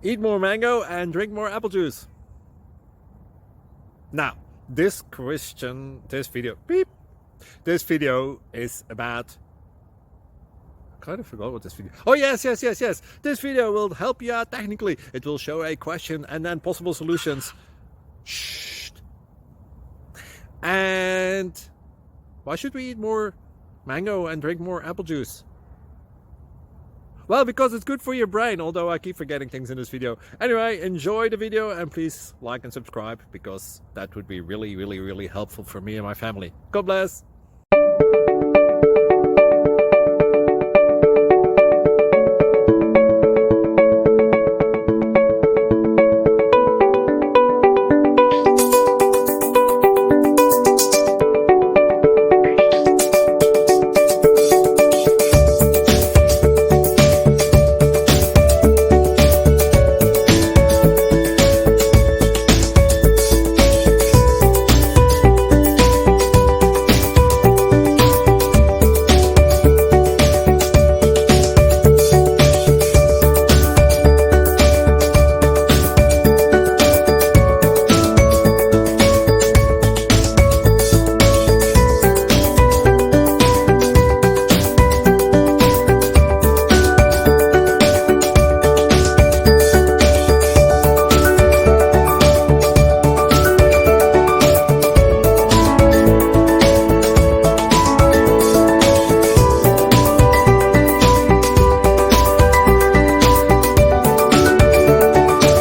Eat more mango and drink more apple juice. Now, this video is about, I kind of forgot what this video. Oh yes. This video will help you out technically. It will show a question and then possible solutions. Shh. And why should we eat more mango and drink more apple juice? Well, because it's good for your brain, although I keep forgetting things in this video. Anyway, enjoy the video and please like and subscribe, because that would be really helpful for me and my family. God bless!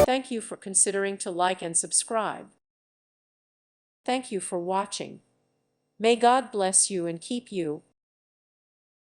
Thank you for considering to like and subscribe. Thank you for watching. May God bless you and keep you.